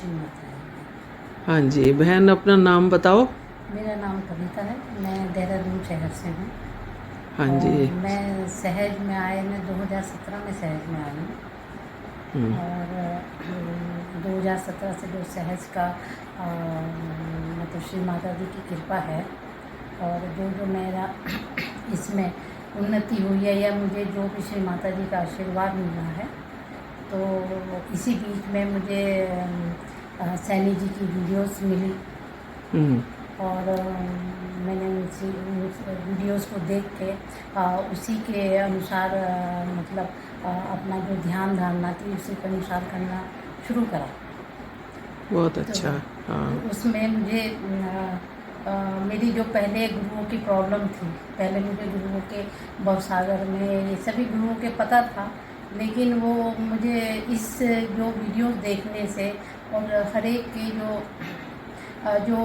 श्री माता है। हाँ जी बहन, अपना नाम बताओ। मेरा नाम कविता है, मैं देहरादून शहर से हूँ। हाँ और जी। मैं सहज में आए, मैं 2017 में सहज में आई हूँ। हम्म। और 2017 से जो सहज का मतलब श्री माता जी की कृपा है। और जो मेरा इसमें उन्नति हुई है, या मुझे जो भी श्री माता जी का आशीर्वाद मिला है, तो इसी बीच में मुझे सैनी जी की वीडियोस मिली। हम्म। और मैंने उस वीडियोस को देख के उसी के अनुसार मतलब अपना जो ध्यान धारणा थी उसी के अनुसार करना शुरू करा। बहुत तो अच्छा। हाँ। उसमें मुझे मेरी जो पहले गुरुओं की प्रॉब्लम थी, पहले मुझे गुरुओं के भवसागर में ये सभी गुरुओं के पता था, लेकिन वो मुझे इस जो वीडियोस देखने से और हर एक के जो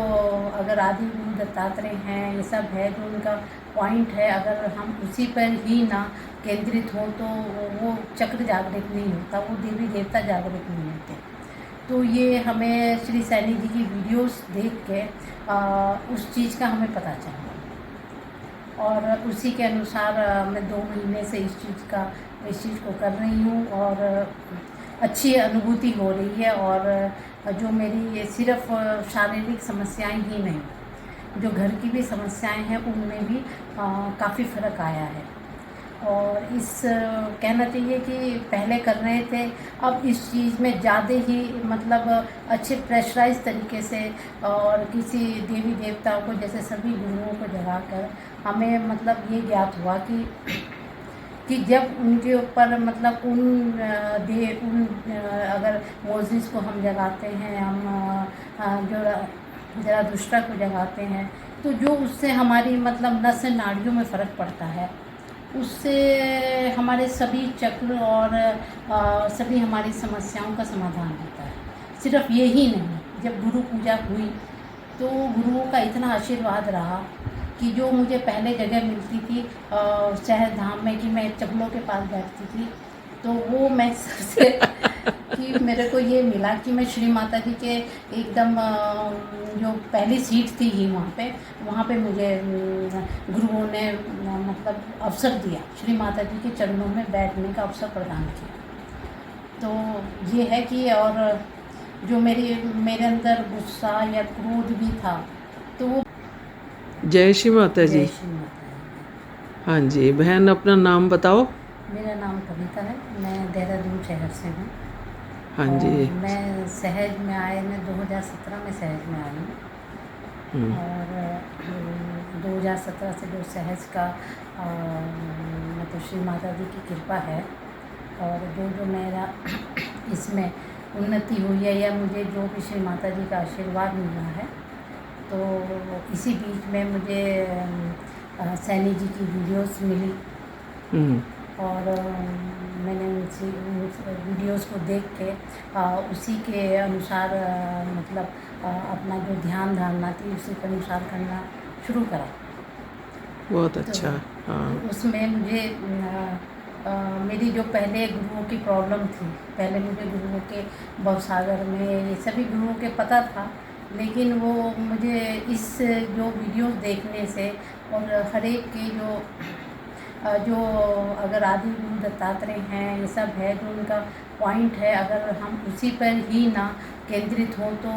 अगर आदि गुरु दत्तात्रेय हैं, ये सब है जो उनका पॉइंट है, अगर हम उसी पर ही ना केंद्रित हों तो वो चक्र जागृत नहीं होता, वो देवी देवता जागृत नहीं होते। तो ये हमें श्री सैनी जी की वीडियोस देख के उस चीज़ का हमें पता चला। और उसी के अनुसार मैं 2 महीने से इस चीज़ को कर रही हूँ। और अच्छी अनुभूति हो रही है। और जो मेरी ये सिर्फ शारीरिक समस्याएं ही नहीं, जो घर की भी समस्याएं हैं उनमें भी काफ़ी फ़र्क आया है। और कहना चाहिए कि पहले कर रहे थे, अब इस चीज़ में ज़्यादा ही मतलब अच्छे प्रेशराइज तरीके से और किसी देवी देवताओं को, जैसे सभी गुरुओं को जगाकर हमें मतलब ये ज्ञात हुआ कि जब उनके ऊपर मतलब अगर मोजिस को हम जगाते हैं, हम जो जरा दुष्टा को जगाते हैं, तो जो उससे हमारी मतलब नस नाड़ियों में फ़र्क पड़ता है, उससे हमारे सभी चक्र और सभी हमारी समस्याओं का समाधान होता है। सिर्फ ये ही नहीं, जब गुरु पूजा हुई तो गुरुओं का इतना आशीर्वाद रहा कि जो मुझे पहले जगह मिलती थी शहर धाम में, कि मैं चप्पलों के पास बैठती थी, तो वो मैं सबसे कि मेरे को ये मिला कि मैं श्री माता जी के एकदम जो पहली सीट थी ही वहाँ पे मुझे गुरुओं ने मतलब अवसर दिया, श्री माता जी के चरणों में बैठने का अवसर प्रदान किया। तो ये है कि और जो मेरे अंदर गुस्सा या क्रोध भी था, तो वो जय श्री माता जी। जय श्री माता है। हाँ जी बहन, अपना नाम बताओ। मेरा नाम कविता है, मैं देहरादून शहर से हूँ। हाँ जी। और मैं सहज में आए, मैं 2017 में सहज में आई हूँ। और 2017 से जो सहज का मतलब श्री माता जी की कृपा है। और जो मेरा इसमें उन्नति हुई है, या मुझे जो भी श्री माता जी का आशीर्वाद मिला है, तो इसी बीच में मुझे सैनी जी की वीडियोस मिली। और मैंने उस वीडियोस को देख के उसी के अनुसार मतलब अपना जो ध्यान धारणा थी उसी के अनुसार करना शुरू करा। बहुत अच्छा। तो हाँ। उसमें मुझे मेरी जो पहले गुरुओं की प्रॉब्लम थी, पहले मुझे गुरुओं के भवसागर में ये सभी गुरुओं के पता था, लेकिन वो मुझे इस जो वीडियोस देखने से और हर एक के जो अगर आदि गुरु दत्तात्रेय हैं, ये सब है जो उनका पॉइंट है, अगर हम उसी पर ही ना केंद्रित हों तो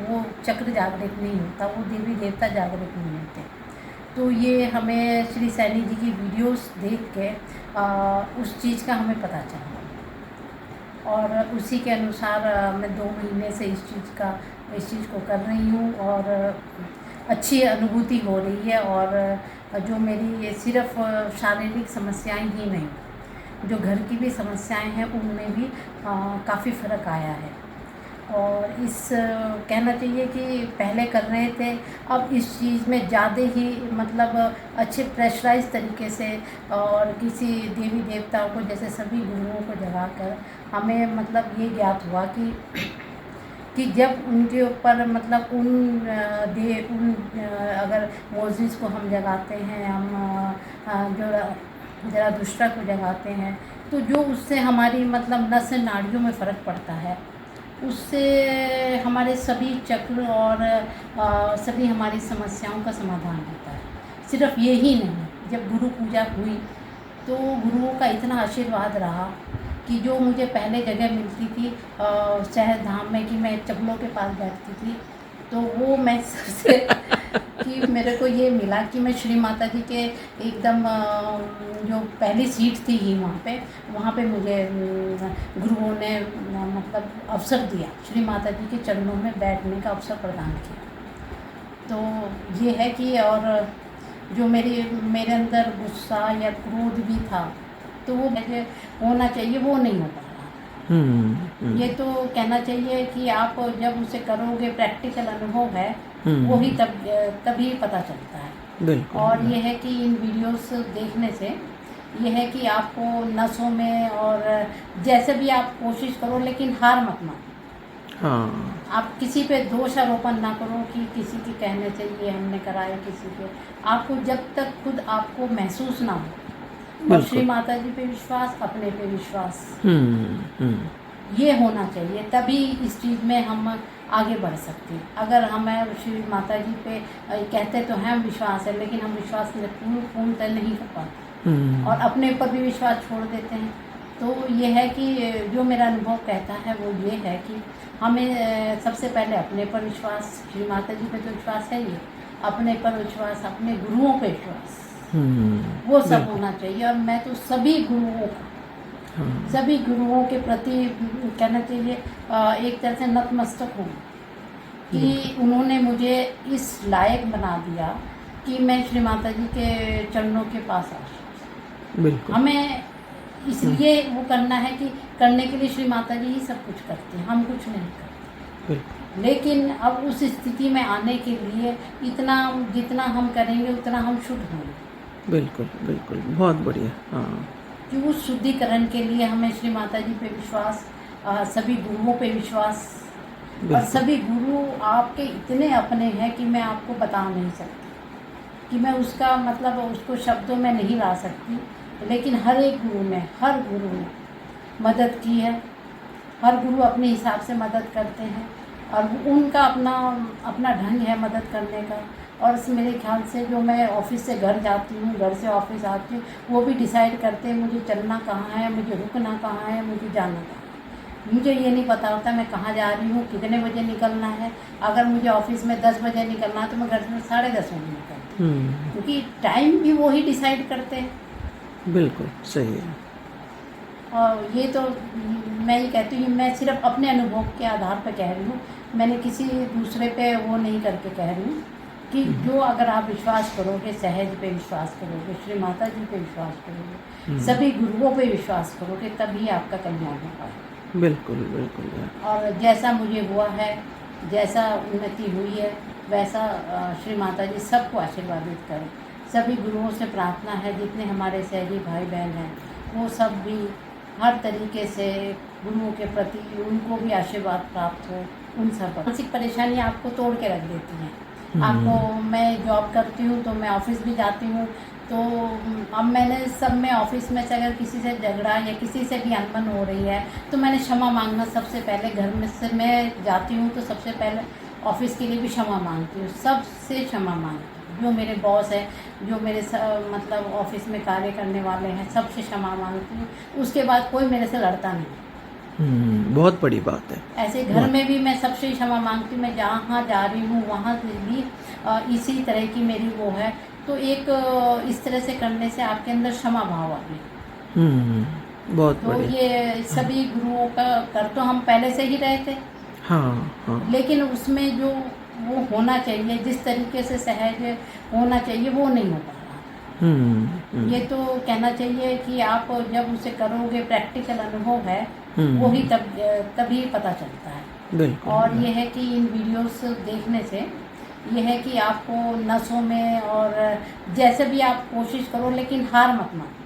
वो चक्र जागृत नहीं होता, वो देवी देवता जागृत नहीं होते। तो ये हमें श्री सैनी जी की वीडियोस देख के उस चीज़ का हमें पता चला। और उसी के अनुसार मैं 2 महीने से इस चीज़ को कर रही हूँ। और अच्छी अनुभूति हो रही है। और जो मेरी ये सिर्फ शारीरिक समस्याएं ही नहीं, जो घर की भी समस्याएं हैं उनमें भी काफ़ी फ़र्क आया है। और कहना चाहिए कि पहले कर रहे थे, अब इस चीज़ में ज़्यादा ही मतलब अच्छे प्रेशराइज तरीके से और किसी देवी देवताओं को, जैसे सभी गुरुओं को जगाकर हमें मतलब ये ज्ञात हुआ कि जब उनके ऊपर मतलब अगर मोजिस को हम जगाते हैं, हम जो जरा दुष्टा को जगाते हैं, तो जो उससे हमारी मतलब नस नाड़ियों में फ़र्क पड़ता है, उससे हमारे सभी चक्र और सभी हमारी समस्याओं का समाधान होता है। सिर्फ यही नहीं, जब गुरु पूजा हुई तो गुरुओं का इतना आशीर्वाद रहा कि जो मुझे पहले जगह मिलती थी शहर धाम में कि मैं चप्पलों के पास बैठती थी, तो वो मैं सबसे कि मेरे को ये मिला कि मैं श्री माता जी के एकदम जो पहली सीट थी ही वहाँ पे मुझे गुरुओं ने मतलब अवसर दिया, श्री माता जी के चरणों में बैठने का अवसर प्रदान किया। तो ये है कि और जो मेरे अंदर गुस्सा या क्रोध भी था तो वो मुझे होना चाहिए, वो नहीं हो पा रहा। ये तो कहना चाहिए कि आप जब उसे करोगे, प्रैक्टिकल अनुभव है, वही तभी पता चलता है। बिल्कुल। और ये है कि इन वीडियोस देखने से ये है कि आपको नसों में और जैसे भी आप कोशिश करो, लेकिन हार मत मानो। हाँ, आप किसी पे दोष आरोपण ना करो कि किसी के कहने से ये हमने कराया, किसी के। आपको जब तक खुद आपको महसूस ना हो, और श्री माता जी पे विश्वास, अपने पे विश्वास, ये होना चाहिए, तभी इस चीज़ में हम आगे बढ़ सकते हैं। अगर हमें श्री माता जी पे कहते तो हैं विश्वास है, लेकिन हम विश्वास पूर्णतः नहीं कर पाते और अपने ऊपर भी विश्वास छोड़ देते हैं। तो ये है कि जो मेरा अनुभव कहता है वो ये है कि हमें सबसे पहले अपने पर विश्वास, श्री माता जी पे तो विश्वास है ही, अपने पर विश्वास, अपने गुरुओं पे विश्वास, वो सब होना चाहिए। और मैं तो सभी गुरुओं का, सभी गुरुओं के प्रति कहना चाहिए एक तरह से नतमस्तक हूँ कि उन्होंने मुझे इस लायक बना दिया कि मैं श्री माता जी के चरणों के पास आ सकूं। हमें इसलिए वो करना है कि करने के लिए श्री माता जी ही सब कुछ करते हैं, हम कुछ नहीं करते। लेकिन अब उस स्थिति में आने के लिए इतना जितना हम करेंगे उतना हम शुद्ध होंगे। बिल्कुल बिल्कुल, बहुत बढ़िया। हाँ, कि उस शुद्धिकरण के लिए हमें श्री माता जी पे विश्वास, सभी गुरुओं पे विश्वास, और सभी गुरु आपके इतने अपने हैं कि मैं आपको बता नहीं सकती, कि मैं उसका मतलब उसको शब्दों में नहीं ला सकती। लेकिन हर एक गुरु ने, हर गुरु ने मदद की है, हर गुरु अपने हिसाब से मदद करते हैं और उनका अपना ढंग है मदद करने का। और मेरे ख्याल से जो मैं ऑफिस से घर जाती हूँ, घर से ऑफिस आती हूँ, वो भी डिसाइड करते हैं मुझे चलना कहाँ है, मुझे रुकना कहाँ है, मुझे जाना कहाँ है। मुझे ये नहीं पता होता मैं कहाँ जा रही हूँ, कितने बजे निकलना है। अगर मुझे ऑफिस में 10 बजे निकलना है तो मैं घर में 10:30 बजे निकलती हूँ, क्योंकि टाइम भी वो ही डिसाइड करते हैं। बिल्कुल सही है। और ये तो मैं ही कहती हूँ, मैं सिर्फ अपने अनुभव के आधार पर कह रही हूँ, मैंने किसी दूसरे पे वो नहीं करके कह रही हूँ कि जो अगर आप विश्वास करोगे, सहज पे विश्वास करोगे, श्री माता जी पे विश्वास करोगे, सभी गुरुओं पे विश्वास करोगे, तभी आपका कल्याण होगा। बिल्कुल बिल्कुल। और जैसा मुझे हुआ है, जैसा उन्नति हुई है, वैसा श्री माता जी सबको आशीर्वादित करें। सभी गुरुओं से प्रार्थना है, जितने हमारे सहजी भाई बहन हैं वो सब भी हर तरीके से गुरुओं के प्रति उनको भी आशीर्वाद प्राप्त हो। उन सब मानसिक परेशानी आपको तोड़ के रख देती हैं। आपको, मैं जॉब करती हूँ तो मैं ऑफिस भी जाती हूँ, तो अब मैंने सब में ऑफिस में से अगर किसी से झगड़ा या किसी से भी अनबन हो रही है तो मैंने क्षमा मांगना सबसे पहले, घर में से मैं जाती हूँ तो सबसे पहले ऑफिस के लिए भी क्षमा मांगती हूँ, सबसे क्षमा मांगती हूँ। जो मेरे बॉस है, जो मेरे मतलब ऑफिस में कार्य करने वाले हैं, सबसे क्षमा मांगती हूँ। उसके बाद कोई मेरे से लड़ता नहीं। बहुत बड़ी बात है। ऐसे घर में भी मैं सबसे क्षमा मांगती हूँ। मैं जहाँ जा रही हूँ वहाँ से भी इसी तरह की मेरी वो है। तो एक इस तरह से करने से आपके अंदर क्षमा भाव आ गया। बहुत तो बढ़िया। ये सभी गुरुओं का कर तो हम पहले से ही रहे थे। हाँ। लेकिन उसमें जो वो होना चाहिए, जिस तरीके से सहज होना चाहिए, वो नहीं हो पा रहा। ये तो कहना चाहिए कि आप जब उसे करोगे, प्रैक्टिकल अनुभव है, वही तभी पता चलता है। और ये है कि इन वीडियोस देखने से ये है कि आपको नसों में और जैसे भी आप कोशिश करो, लेकिन हार मत मानो।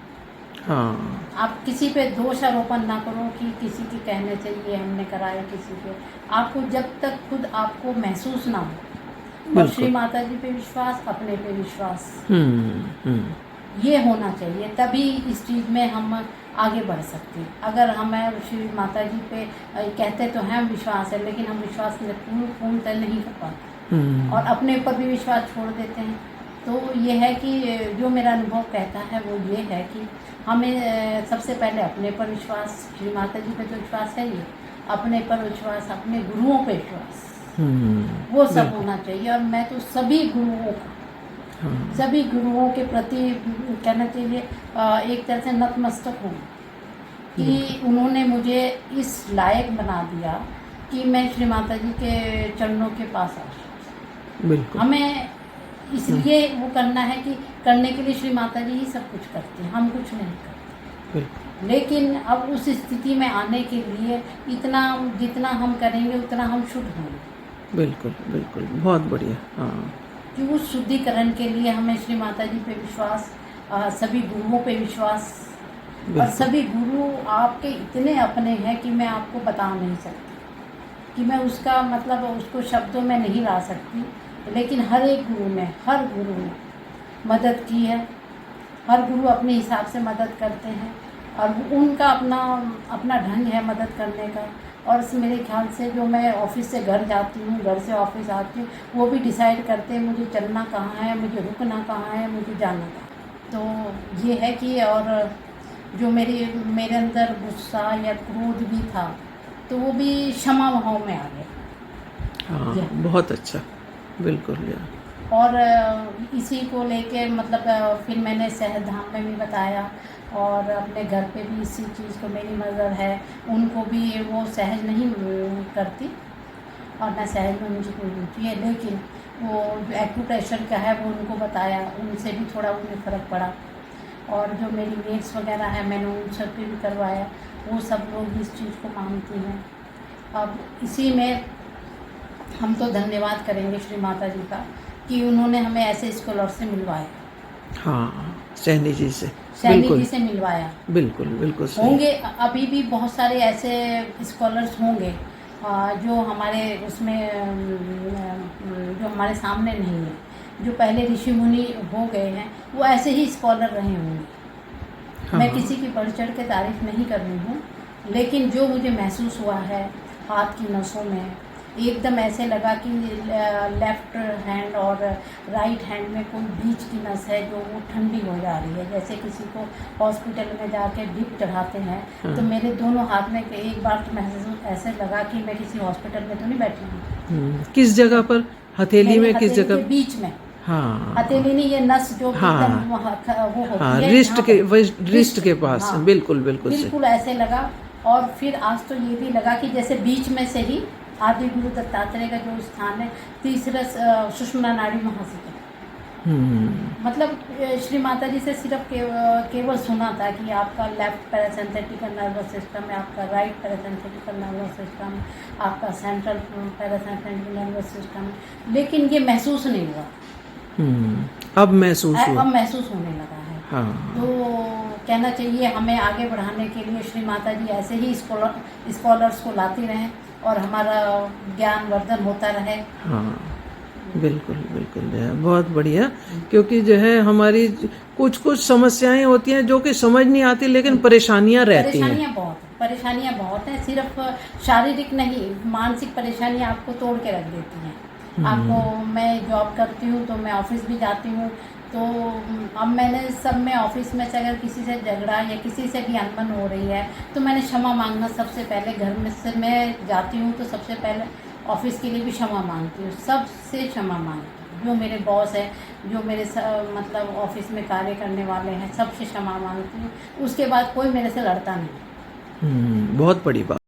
हाँ, आप किसी पे दोष आरोपण ना करो कि किसी के कहने से ये हमने कराया, किसी के। आपको जब तक खुद आपको महसूस ना हो, और श्री माता जी पे विश्वास, अपने पे विश्वास, ये होना चाहिए, तभी इस चीज़ में हम आगे बढ़ सकती हैं। अगर हमें श्री माता जी पे कहते तो हैं विश्वास है, लेकिन हम विश्वास पूर्णतः नहीं कर पाते और अपने ऊपर भी विश्वास छोड़ देते हैं। तो ये है कि जो मेरा अनुभव कहता है वो ये है कि हमें सबसे पहले अपने पर विश्वास, श्री माता जी पे तो विश्वास है ही, अपने पर विश्वास, अपने गुरुओं पे विश्वास, वो सब होना चाहिए। और मैं तो सभी गुरुओं का, सभी गुरुओं के प्रति कहना चाहिए एक तरह से नतमस्तक हूँ कि उन्होंने मुझे इस लायक बना दिया कि मैं श्री माता जी के चरणों के पास आ सकूं। बिल्कुल। हमें इसलिए वो करना है कि करने के लिए श्री माता जी ही सब कुछ करते हैं, हम कुछ नहीं करते। बिल्कुल। लेकिन अब उस स्थिति में आने के लिए इतना जितना हम करेंगे उतना हम शुद्ध होंगे। बिल्कुल बिल्कुल, बहुत बढ़िया। हाँ, कि उस शुद्धिकरण के लिए हमें श्री माता जी पे विश्वास, सभी गुरुओं पे विश्वास, और सभी गुरु आपके इतने अपने हैं कि मैं आपको बता नहीं सकती, कि मैं उसका मतलब उसको शब्दों में नहीं ला सकती। लेकिन हर एक गुरु ने, हर गुरु ने मदद की है, हर गुरु अपने हिसाब से मदद करते हैं और उनका अपना अपना ढंग है मदद करने का। और मेरे ख्याल से जो मैं ऑफिस से घर जाती हूँ, घर से ऑफिस आती हूँ, वो भी डिसाइड करते हैं मुझे चलना कहाँ है, मुझे रुकना कहाँ है, मुझे जाना कहाँ। तो ये है कि और जो मेरे अंदर गुस्सा या क्रोध भी था तो वो भी क्षमा भाव में आ गया। हाँ, बहुत अच्छा, बिल्कुल यार। और इसी को लेके मतलब फिर मैंने सहज धाम में भी बताया और अपने घर पे भी इसी चीज़ को, मेरी मदर है उनको भी वो सहज नहीं करती और ना सहज में मुझे कोई रुचि है, लेकिन वो जो एक्यूप्रेशर का है वो उनको बताया, उनसे भी थोड़ा उन्हें फ़र्क पड़ा। और जो मेरी मेट्स वगैरह हैं मैंने उन सब पे भी करवाया, वो सब लोग इस चीज़ को मानती हैं। अब इसी में हम तो धन्यवाद करेंगे श्री माता जी का कि उन्होंने हमें ऐसे स्कॉलर से मिलवाया। हाँ, सैनी जी से, सैनी जी से मिलवाया। बिल्कुल बिल्कुल सही। होंगे अभी भी बहुत सारे ऐसे स्कॉलर्स होंगे जो हमारे उसमें जो हमारे सामने नहीं है, जो पहले ऋषि मुनि हो गए हैं, वो ऐसे ही स्कॉलर रहे होंगे। हाँ, मैं किसी की बढ़ चढ़ के तारीफ नहीं कर रही हूँ, लेकिन जो मुझे महसूस हुआ है हाथ की नसों में एकदम ऐसे लगा कि लेफ़्ट हैंड और राइट हैंड में कोई बीच की नस है जो वो ठंडी हो जा रही है। जैसे किसी को हॉस्पिटल में जाके ड्रिप चढ़ाते हैं तो मेरे दोनों हाथ में एक बार तो महसूस ऐसे लगा कि मैं किसी हॉस्पिटल में तो नहीं बैठी हूँ। किस जगह पर? हथेली में? किस जगह? बीच में। हाँ, हथेली नहीं, ये नस जो हाँ, वो होती हाँ, है रिस्ट के पास। हाँ, बिल्कुल बिल्कुल सही। बिल्कुल ऐसे लगा। और फिर आज तो ये भी लगा कि जैसे बीच में से ही आदि गुरु दत्तात्रेय का जो स्थान है, तीसरा सुषुम्ना नाड़ी वहाँ से मतलब श्री माता जी से सिर्फ केवल सुना था कि आपका लेफ्ट पैरासिम्पैथिक नर्वस सिस्टम है, आपका राइट पैरासिम्पैथिक नर्वस सिस्टम, आपका सेंट्रल पैरासिम्पैथिक नर्वस सिस्टम, लेकिन ये महसूस नहीं हुआ। अब महसूस हुआ। अब महसूस होने लगा है। हाँ, तो कहना चाहिए हमें आगे बढ़ाने के लिए श्री माता जी ऐसे ही स्कॉलर्स को लाती रहें और हमारा ज्ञान वर्धन होता रहे। हाँ, बिल्कुल बिल्कुल बहुत बढ़िया। क्योंकि जो है हमारी कुछ कुछ समस्याएं होती हैं जो कि समझ नहीं आती, लेकिन परेशानियां रहती हैं। परेशानियां बहुत हैं। सिर्फ शारीरिक नहीं, मानसिक परेशानियां आपको तोड़ के रख देती हैं। आपको, मैं जॉब करती हूँ तो मैं ऑफिस भी जाती हूँ, तो अब मैंने सब में ऑफिस में से अगर किसी से झगड़ा या किसी से भी अनबन हो रही है तो मैंने क्षमा मांगना सबसे पहले, घर में से मैं जाती हूँ तो सबसे पहले ऑफिस के लिए भी क्षमा मांगती हूँ, सबसे क्षमा मांगती हूँ। जो मेरे बॉस है, जो मेरे मतलब ऑफिस में कार्य करने वाले हैं, सबसे क्षमा मांगती हूँ। उसके बाद कोई मेरे से लड़ता नहीं। बहुत बड़ी बात।